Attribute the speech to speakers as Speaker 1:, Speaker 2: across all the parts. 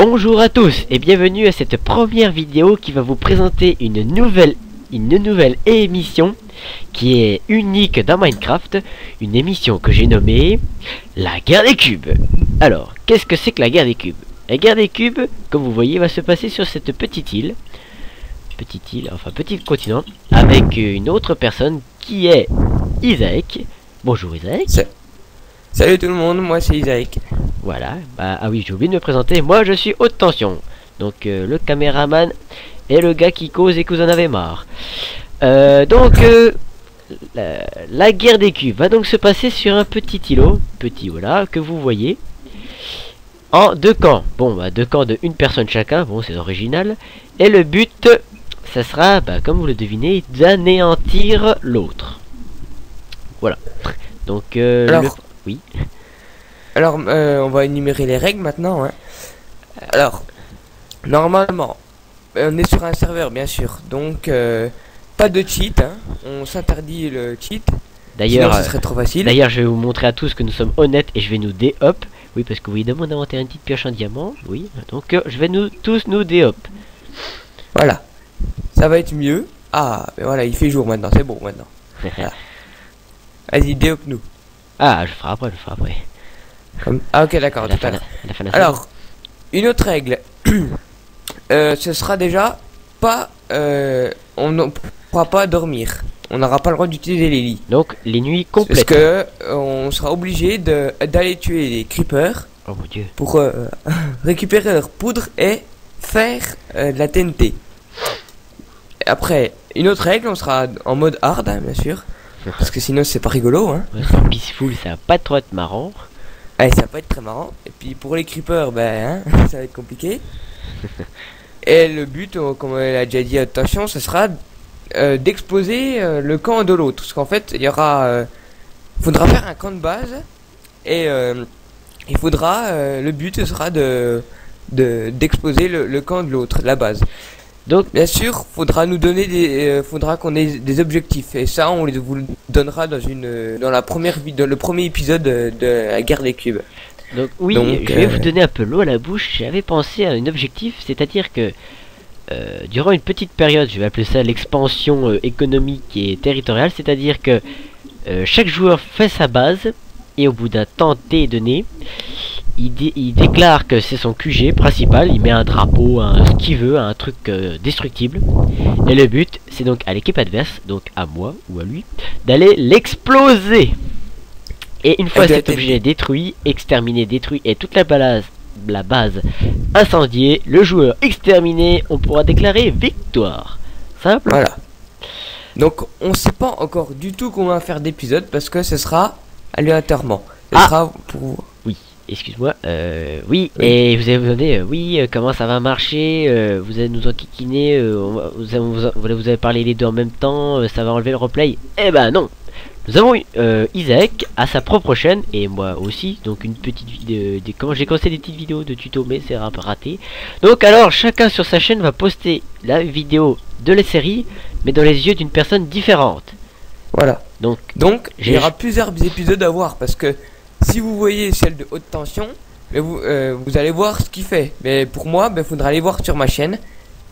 Speaker 1: Bonjour à tous et bienvenue à cette première vidéo qui va vous présenter une nouvelle émission qui est unique dans Minecraft, une émission que j'ai nommée la guerre des cubes. Alors, qu'est-ce que c'est que la guerre des cubes? La guerre des cubes, comme vous voyez, va se passer sur cette petite île, petit continent, avec une autre personne qui est Isaac. Bonjour Isaac.
Speaker 2: Salut tout le monde, moi c'est Isaac.
Speaker 1: Voilà, ah oui, j'ai oublié de me présenter, moi je suis haute tension. Donc le caméraman et le gars qui cause et que vous en avez marre. La guerre des cubes va donc se passer sur un petit îlot, voilà, que vous voyez. En deux camps, deux camps de une personne chacun, c'est original. Et le but, ça sera, comme vous le devinez, d'anéantir l'autre. Voilà. Donc oui.
Speaker 2: Alors, on va énumérer les règles maintenant. Hein. Alors, normalement, on est sur un serveur, bien sûr. Donc, pas de cheat. Hein. On s'interdit le cheat.
Speaker 1: D'ailleurs,
Speaker 2: ce serait trop facile.
Speaker 1: D'ailleurs, je vais vous montrer à tous que nous sommes honnêtes et je vais nous dé-up. Oui, parce que vous voyez dans mon inventaire une petite pioche en diamant. Oui, donc je vais tous nous dé-up.
Speaker 2: Voilà. Ça va être mieux. Ah, mais voilà, il fait jour maintenant. C'est bon maintenant. Voilà. Vas-y, dé-up nous.
Speaker 1: Ah, je ferai après,
Speaker 2: Ah ok, d'accord, tout à l'heure. Alors, une autre règle, ce sera déjà pas, on ne pourra pas dormir. On n'aura pas le droit d'utiliser les lits.
Speaker 1: Donc, les nuits complètes.
Speaker 2: Parce que on sera obligé d'aller tuer les creepers.
Speaker 1: Oh mon dieu.
Speaker 2: Pour récupérer leur poudre et faire de la TNT. Après, une autre règle, on sera en mode hard, hein, bien sûr. Parce que sinon c'est pas rigolo, hein.
Speaker 1: Ouais, c'est peaceful, ça va pas trop être marrant.
Speaker 2: Allez, ça va pas être très marrant. Et puis pour les creepers, ça va être compliqué. Et le but, comme elle a déjà dit, attention, ce sera d'exploser le camp de l'autre. Parce qu'en fait, il y aura, faudra faire un camp de base. Et il faudra, le but sera d'exploser le camp de l'autre, la base. Donc bien sûr, faudra nous donner faudra qu'on ait des objectifs et ça on vous le donnera dans la première vidéo, le premier épisode de la guerre des cubes.
Speaker 1: Donc oui, je vais vous donner un peu l'eau à la bouche. J'avais pensé à un objectif, c'est-à-dire que durant une petite période, je vais appeler ça l'expansion économique et territoriale, c'est-à-dire que chaque joueur fait sa base et au bout d'un temps T donné, il déclare que c'est son QG principal, il met un drapeau, ce qu'il veut, un truc destructible. Et le but, c'est donc à l'équipe adverse, donc à moi ou à lui, d'aller l'exploser. Et une fois cet objet détruit, exterminé, détruit et toute la base incendiée, le joueur exterminé, on pourra déclarer victoire. Simple.
Speaker 2: Voilà. Donc on sait pas encore du tout comment faire d'épisodes parce que ce sera aléatoirement. Ce sera pour...
Speaker 1: Oui. Excuse-moi, oui, et vous allez vous demander, comment ça va marcher, vous allez nous enquiquiner, vous avez parlé les deux en même temps, ça va enlever le replay. Eh ben non. Nous avons Isaac à sa propre chaîne, et moi aussi, donc une petite vidéo, comment j'ai commencé des petites vidéos de tuto, mais c'est un peu raté. Donc alors, chacun sur sa chaîne va poster la vidéo de la série, mais dans les yeux d'une personne différente.
Speaker 2: Voilà. Donc il y aura plusieurs épisodes à voir, parce que si vous voyez celle de haute tension, mais vous allez voir ce qu'il fait. Mais pour moi, faudra aller voir sur ma chaîne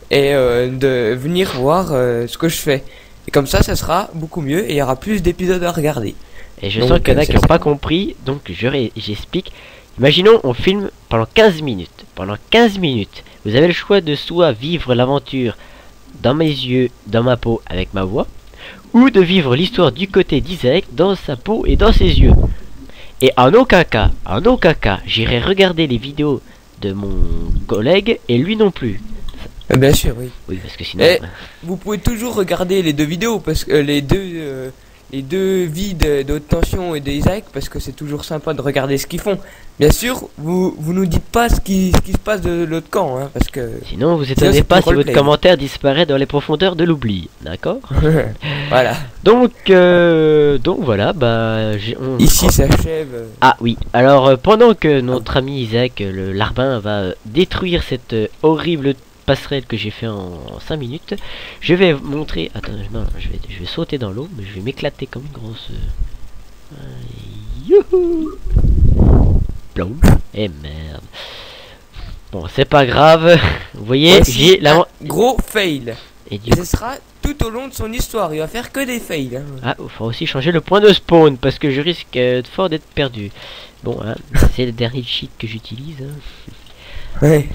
Speaker 2: et de venir voir ce que je fais. Et comme ça sera beaucoup mieux et il y aura plus d'épisodes à regarder.
Speaker 1: Et je sens qu'il y en a qui n'ont pas compris, donc j'explique. Imaginons, on filme pendant 15 minutes. Pendant 15 minutes, vous avez le choix de soit vivre l'aventure dans mes yeux, dans ma peau, avec ma voix, ou de vivre l'histoire du côté d'Isaac, dans sa peau et dans ses yeux. Et en aucun cas, j'irai regarder les vidéos de mon collègue et lui non plus.
Speaker 2: Bien sûr, oui.
Speaker 1: Oui, parce que sinon...
Speaker 2: vous pouvez toujours regarder les deux vidéos, parce que les deux vies de haute tension et d'Isaac, parce que c'est toujours sympa de regarder ce qu'ils font. Bien sûr, vous nous dites pas ce qui se passe de l'autre camp, hein, parce que...
Speaker 1: Sinon, vous étonnez pas si votre commentaire disparaît dans les profondeurs de l'oubli, d'accord?
Speaker 2: Voilà.
Speaker 1: Donc voilà,
Speaker 2: ici s'achève...
Speaker 1: Ah oui, alors pendant que notre ami Isaac, le larbin, va détruire cette horrible passerelle que j'ai fait en 5 minutes, je vais montrer... Attends, je vais sauter dans l'eau, mais je vais m'éclater comme une grosse... Youhou. Plomb. Et merde. Bon, c'est pas grave. Vous voyez,
Speaker 2: Voici
Speaker 1: j'ai la...
Speaker 2: un gros fail.
Speaker 1: Et du
Speaker 2: Et ce sera tout au long de son histoire. Il va faire que des fails. Hein.
Speaker 1: Ah, il faut aussi changer le point de spawn parce que je risque fort d'être perdu. Bon, hein, c'est le dernier cheat que j'utilise. Hein.
Speaker 2: Ouais.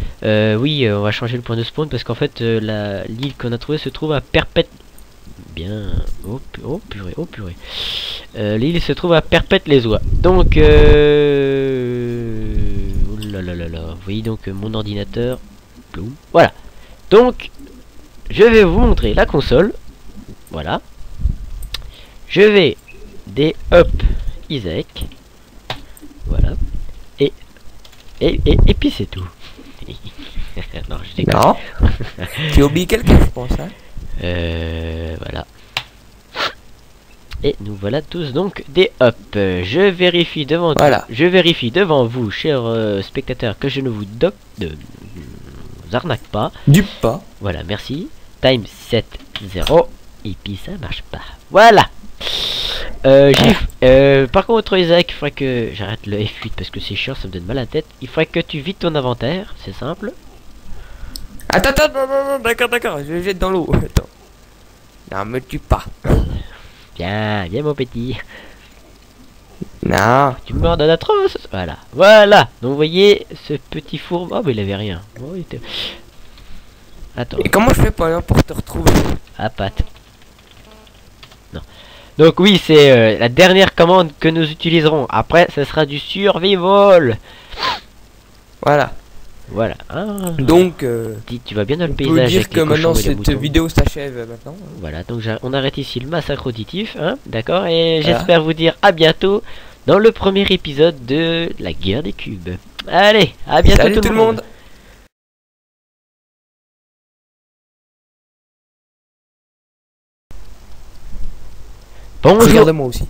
Speaker 1: Oui, on va changer le point de spawn parce qu'en fait, l'île qu'on a trouvée se trouve à Perpète. Bien. Oh, oh purée, oh purée. L'île se trouve à Perpète-les-Oies. Donc, oh là là là là. Vous voyez donc mon ordinateur. Ploum. Voilà. Donc, je vais vous montrer la console. Voilà. Je vais des up Isaac. Voilà. Et puis c'est tout. Non, je déconne.
Speaker 2: Non. Tu as oublié quelqu'un, je pense. Hein.
Speaker 1: Voilà. Et nous voilà tous donc des up. Je vérifie devant
Speaker 2: Voilà.
Speaker 1: je vérifie devant vous, chers spectateurs, que je ne vous arnaque pas.
Speaker 2: Du pas.
Speaker 1: Voilà, merci. Time 7-0. Et puis ça marche pas. Voilà. Par contre, Isaac, il faudrait que j'arrête le F8 parce que c'est chiant, ça me donne mal à la tête. Il faudrait que tu vides ton inventaire, c'est simple.
Speaker 2: Attends, non, d'accord, je le jette dans l'eau. Attends. Non, me tue pas.
Speaker 1: Bien, bien mon petit.
Speaker 2: Non.
Speaker 1: Tu meurs d'un atroce. Voilà, voilà. Donc vous voyez ce petit four. Oh, mais il avait rien. Oh, il était... Attends.
Speaker 2: Et comment je fais par exemple pour te retrouver?
Speaker 1: À patte. Non. Donc oui, c'est la dernière commande que nous utiliserons. Après, ce sera du survival.
Speaker 2: Voilà.
Speaker 1: Voilà. Ah.
Speaker 2: Donc,
Speaker 1: Tu vas bien dans le
Speaker 2: on peut
Speaker 1: paysage.
Speaker 2: dire
Speaker 1: avec
Speaker 2: que
Speaker 1: les
Speaker 2: maintenant
Speaker 1: cochons et les
Speaker 2: cette
Speaker 1: moutons.
Speaker 2: vidéo s'achève maintenant.
Speaker 1: Voilà, donc on arrête ici le massacre auditif, hein, d'accord. Et
Speaker 2: Voilà.
Speaker 1: j'espère vous dire à bientôt dans le premier épisode de la guerre des cubes. Allez, à bientôt
Speaker 2: Salut tout le monde.
Speaker 1: Bonjour.
Speaker 2: Regarde-moi aussi.